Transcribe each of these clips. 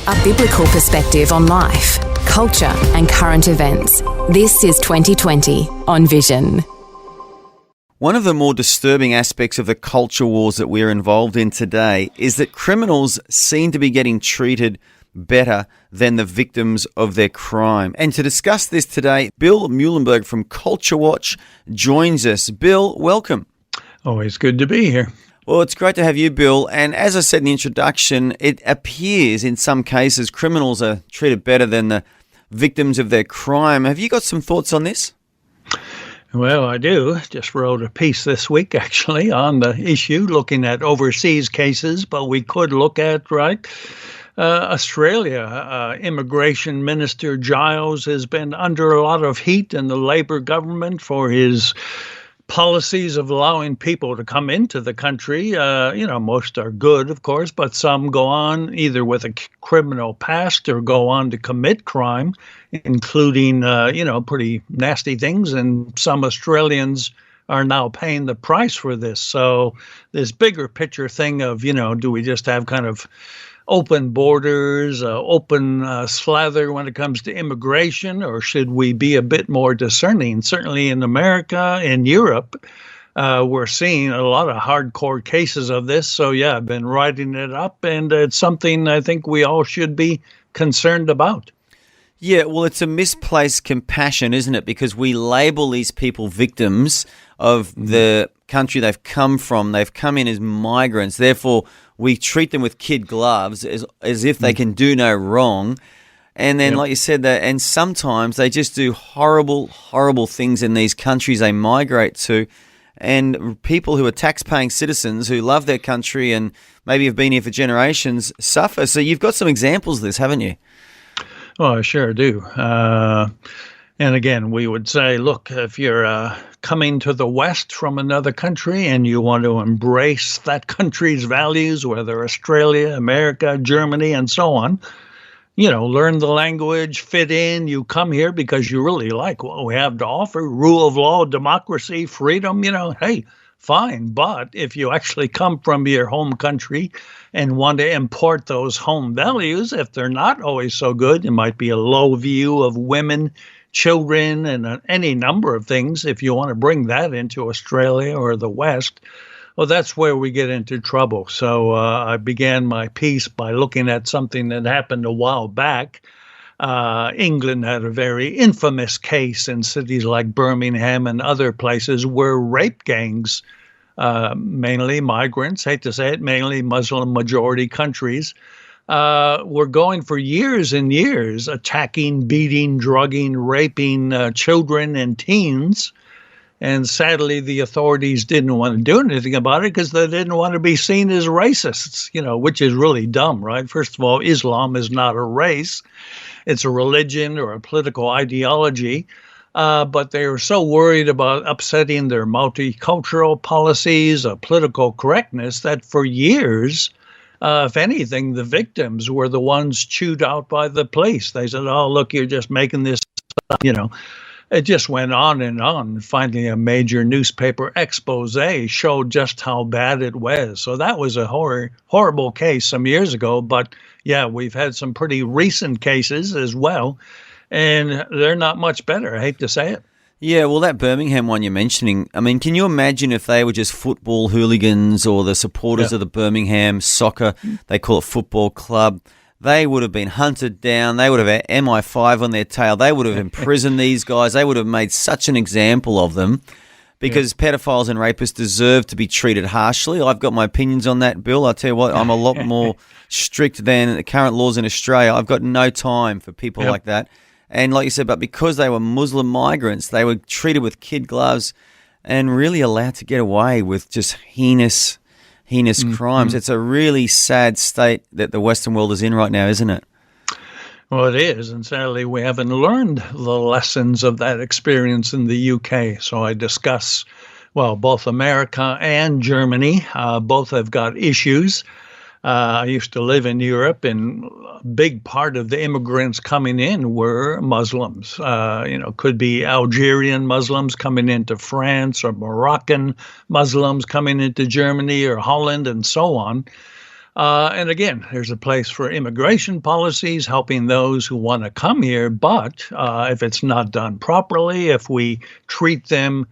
A biblical perspective on life, culture, and current events. This is 2020 on Vision. One of the more disturbing aspects of the culture wars that we're involved in today is that criminals seem to be getting treated better than the victims of their crime. And to discuss this today, Bill Muelenberg from Culture Watch joins us. Bill, welcome. Always good to be here. Well, it's great to have you, Bill. And as I said in the introduction, it appears in some cases criminals are treated better than the victims of their crime. Have you got some thoughts on this? Well, I do. Just wrote a piece this week, actually, on the issue, looking at overseas cases. But we could look at, Australia. Immigration Minister Giles has been under a lot of heat in the Labor government for his policies of allowing people to come into the country. Most are good, of course, but some go on either with a criminal past or go on to commit crime, including, pretty nasty things. And some Australians are now paying the price for this. So this bigger picture thing of, do we just have kind of open borders, open slather when it comes to immigration, or should we be a bit more discerning? Certainly in America, in Europe, we're seeing a lot of hardcore cases of this. So, yeah, I've been writing it up, and it's something I think we all should be concerned about. Yeah, well, it's a misplaced compassion, isn't it? Because we label these people victims of the country they've come from. They've come in as migrants. Therefore, we treat them with kid gloves as if they can do no wrong. And then, like you said, and sometimes they just do horrible, horrible things in these countries they migrate to. And people who are tax-paying citizens who love their country and maybe have been here for generations suffer. So you've got some examples of this, haven't you? Oh, I sure do. And again, we would say, look, if you're coming to the West from another country and you want to embrace that country's values, whether Australia, America, Germany, and so on, learn the language, fit in, you come here because you really like what we have to offer, rule of law, democracy, freedom, hey, fine. But if you actually come from your home country and want to import those home values, if they're not always so good, it might be a low view of women, children, and any number of things. If you want to bring that into Australia or the West, well, that's where we get into trouble. So I began my piece by looking at something that happened a while back. England had a very infamous case in cities like Birmingham and other places where rape gangs, mainly migrants, hate to say it, mainly Muslim majority countries, were going for years and years attacking, beating, drugging, raping children and teens. And sadly, the authorities didn't want to do anything about it because they didn't want to be seen as racists, which is really dumb, right? First of all, Islam is not a race. It's a religion or a political ideology. But they were so worried about upsetting their multicultural policies, political correctness, that for years, if anything, the victims were the ones chewed out by the police. They said, oh, look, you're just making this up, It just went on and on. Finally, a major newspaper expose showed just how bad it was. So that was a horrible case some years ago. But yeah, we've had some pretty recent cases as well, and they're not much better. I hate to say it. Yeah, well, that Birmingham one you're mentioning, I mean, can you imagine if they were just football hooligans or the supporters of the Birmingham soccer, they call it football club, they would have been hunted down. They would have had MI5 on their tail. They would have imprisoned these guys. They would have made such an example of them because pedophiles and rapists deserve to be treated harshly. I've got my opinions on that, Bill. I'll tell you what, I'm a lot more strict than the current laws in Australia. I've got no time for people like that. And like you said, but because they were Muslim migrants, they were treated with kid gloves and really allowed to get away with just heinous crimes. It's a really sad state that the Western world is in right now, isn't it? Well, it is. And sadly, we haven't learned the lessons of that experience in the UK. So I discuss, both America and Germany. Both have got issues. I used to live in Europe, and a big part of the immigrants coming in were Muslims. Could be Algerian Muslims coming into France, or Moroccan Muslims coming into Germany or Holland, and so on. And again, there's a place for immigration policies, helping those who want to come here. But if it's not done properly, if we treat them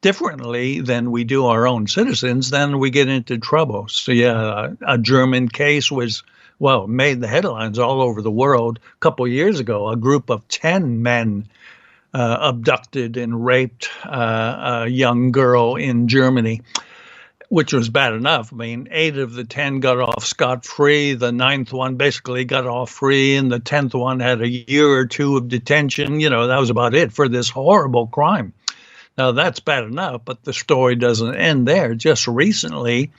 differently than we do our own citizens, then we get into trouble. So, yeah, a German case made the headlines all over the world a couple of years ago. A group of 10 men abducted and raped a young girl in Germany, which was bad enough. I mean, 8 of the 10 got off scot-free. The 9th one basically got off free, and the 10th one had a year or two of detention. That was about it for this horrible crime. Now, that's bad enough, but the story doesn't end there. Just recently,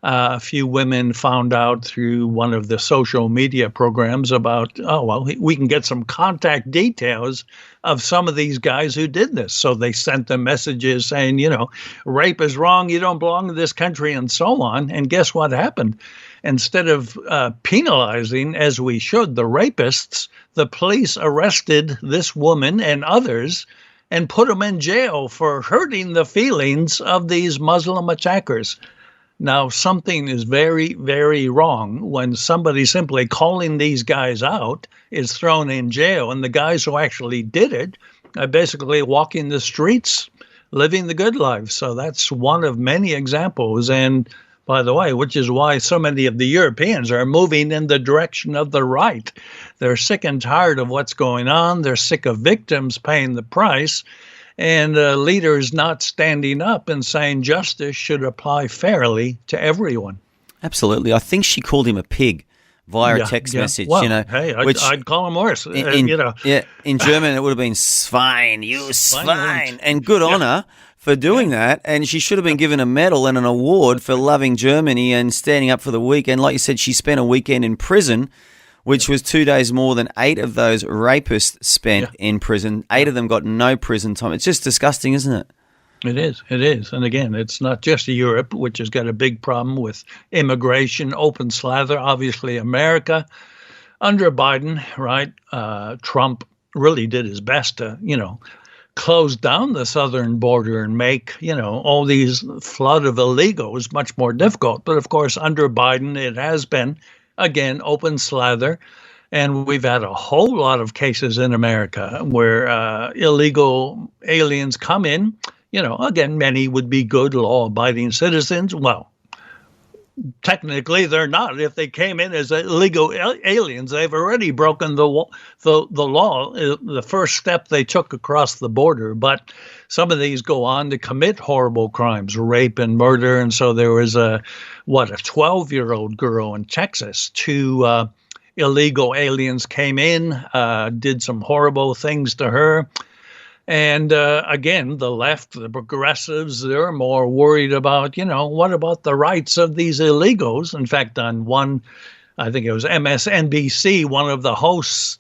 a few women found out through one of the social media programs about, we can get some contact details of some of these guys who did this. So they sent them messages saying, rape is wrong, you don't belong in this country, and so on. And guess what happened? Instead of penalizing, as we should, the rapists, the police arrested this woman and others and put them in jail for hurting the feelings of these Muslim attackers. Now, something is very, very wrong when somebody simply calling these guys out is thrown in jail, and the guys who actually did it are basically walking the streets, living the good life. So that's one of many examples. And by the way, which is why so many of the Europeans are moving in the direction of the right. They're sick and tired of what's going on. They're sick of victims paying the price, and leaders not standing up and saying justice should apply fairly to everyone. Absolutely. I think she called him a pig via a text message. Well, hey, I'd call him worse. In German it would have been Schwein, you Schwein. And good on her for doing that. And she should have been given a medal and an award for loving Germany and standing up for the weak. And like you said, she spent a weekend in prison, which was 2 days more than 8 of those rapists spent in prison. 8 of them got no prison time. It's just disgusting, isn't it? It is. And again, it's not just Europe, which has got a big problem with immigration, open slather. Obviously, America, under Biden, right, Trump really did his best to, close down the southern border and make, all these flood of illegals much more difficult. But of course, under Biden, it has been, again, open slather. And we've had a whole lot of cases in America where illegal aliens come in. Again, many would be good, law-abiding citizens. Well, technically, they're not. If they came in as illegal aliens, they've already broken the law, the first step they took across the border. But some of these go on to commit horrible crimes, rape and murder. And so there was a 12-year-old girl in Texas. 2 illegal aliens came in, did some horrible things to her. And again, the left, the progressives, they're more worried about, what about the rights of these illegals? In fact, on one, I think it was MSNBC, one of the hosts,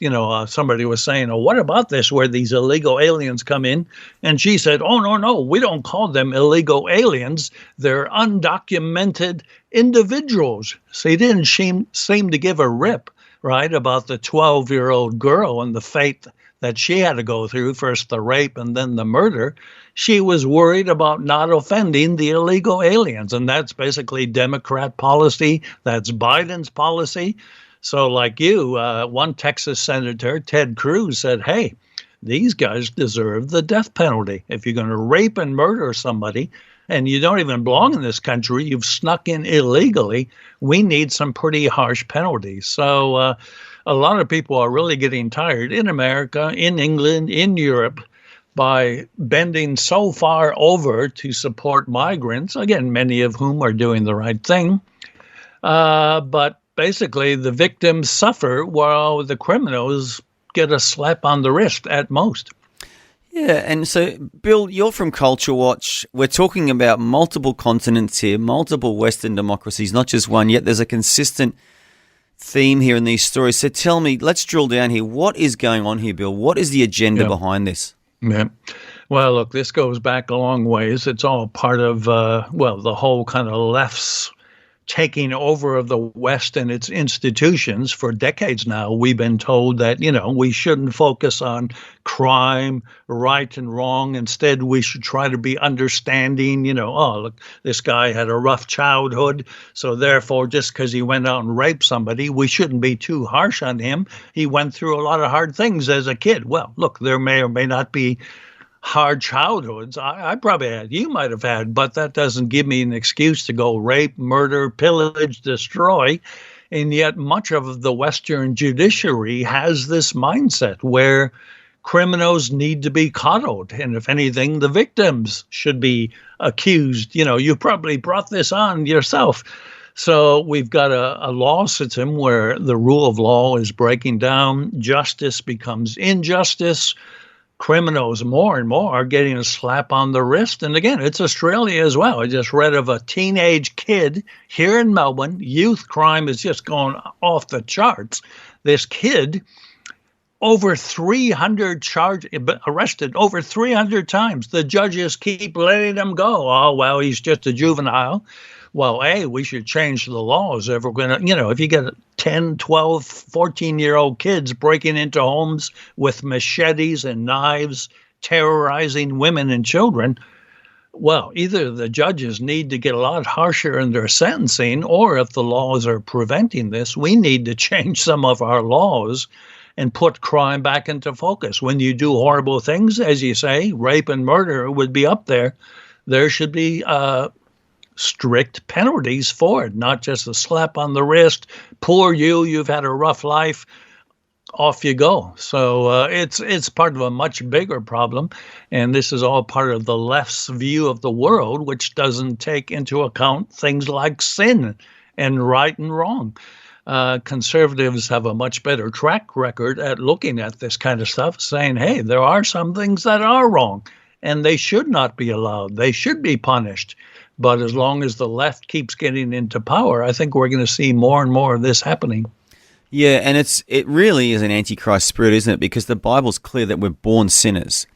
somebody was saying, what about this where these illegal aliens come in? And she said, no, we don't call them illegal aliens. They're undocumented individuals. So he didn't seem to give a rip, right, about the 12-year-old girl and the fate that she had to go through, first the rape and then the murder. She was worried about not offending the illegal aliens. And that's basically Democrat policy. That's Biden's policy. So like you, one Texas senator, Ted Cruz, said, hey, these guys deserve the death penalty. If you're going to rape and murder somebody and you don't even belong in this country, you've snuck in illegally, we need some pretty harsh penalties. So a lot of people are really getting tired in America, in England, in Europe, by bending so far over to support migrants, again, many of whom are doing the right thing. But basically, the victims suffer while the criminals get a slap on the wrist at most. Yeah, and so, Bill, you're from Culture Watch. We're talking about multiple continents here, multiple Western democracies, not just one, yet there's a consistent theme here in these stories. So tell me, let's drill down here. What is going on here, Bill? What is the agenda behind this? Yeah. Well, look, this goes back a long ways. It's all part of, the whole kind of left's taking over of the West and its institutions. For decades now, we've been told that, we shouldn't focus on crime, right and wrong. Instead, we should try to be understanding, look, this guy had a rough childhood, so therefore, just because he went out and raped somebody, we shouldn't be too harsh on him. He went through a lot of hard things as a kid. Well, look, there may or may not be hard childhoods I probably had, you might have had, but that doesn't give me an excuse to go rape, murder, pillage, destroy. And yet much of the Western judiciary has this mindset where criminals need to be coddled. And if anything, the victims should be accused. You probably brought this on yourself. So we've got a law system where the rule of law is breaking down. Justice becomes injustice. Criminals more and more are getting a slap on the wrist. And again, it's Australia as well. I just read of a teenage kid here in Melbourne. Youth crime is just going off the charts. This kid, over 300 arrested over 300 times. The judges keep letting him go. Oh, well, he's just a juvenile. Well, we should change the laws if we're going to, if you get 10, 12, 14-year-old kids breaking into homes with machetes and knives, terrorizing women and children, well, either the judges need to get a lot harsher in their sentencing, or if the laws are preventing this, we need to change some of our laws and put crime back into focus. When you do horrible things, as you say, rape and murder would be up there. There should be strict penalties for it, not just a slap on the wrist. Poor you, you've had a rough life, off you go. So it's part of a much bigger problem, and this is all part of the left's view of the world, which doesn't take into account things like sin and right and wrong. Conservatives have a much better track record at looking at this kind of stuff, saying, hey, there are some things that are wrong, and they should not be allowed. They should be punished. But as long as the left keeps getting into power, I think we're going to see more and more of this happening. Yeah, and it really is an antichrist spirit, isn't it? Because the Bible's clear that we're born sinners.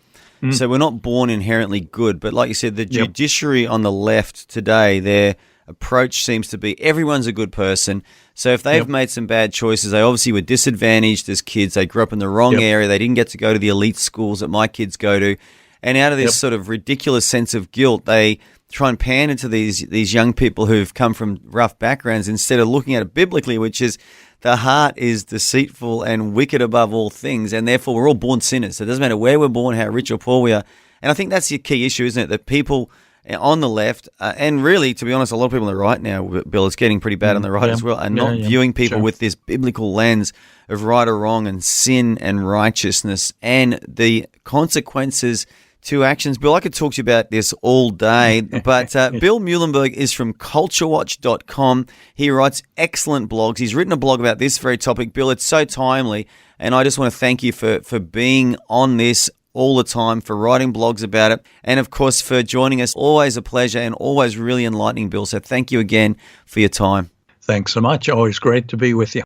So we're not born inherently good. But like you said, the judiciary on the left today, their approach seems to be everyone's a good person. So if they've made some bad choices, they obviously were disadvantaged as kids. They grew up in the wrong area. They didn't get to go to the elite schools that my kids go to. And out of this sort of ridiculous sense of guilt, they try and pander to these young people who've come from rough backgrounds instead of looking at it biblically, which is the heart is deceitful and wicked above all things, and therefore we're all born sinners. So it doesn't matter where we're born, how rich or poor we are. And I think that's the key issue, isn't it? That people on the left, and really, to be honest, a lot of people on the right now, Bill, it's getting pretty bad on the right as well, are not viewing people with this biblical lens of right or wrong and sin and righteousness and the consequences to actions. Bill, I could talk to you about this all day, but Bill Muelenberg is from culturewatch.com. He writes excellent blogs. He's written a blog about this very topic. Bill, it's so timely, and I just want to thank you for being on this all the time, for writing blogs about it, and of course for joining us. Always a pleasure and always really enlightening, Bill. So thank you again for your time. Thanks so much. Always great to be with you.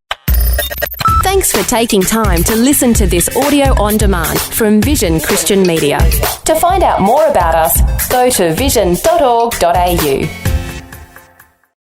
Thanks for taking time to listen to this audio on demand from Vision Christian Media. To find out more about us, go to vision.org.au.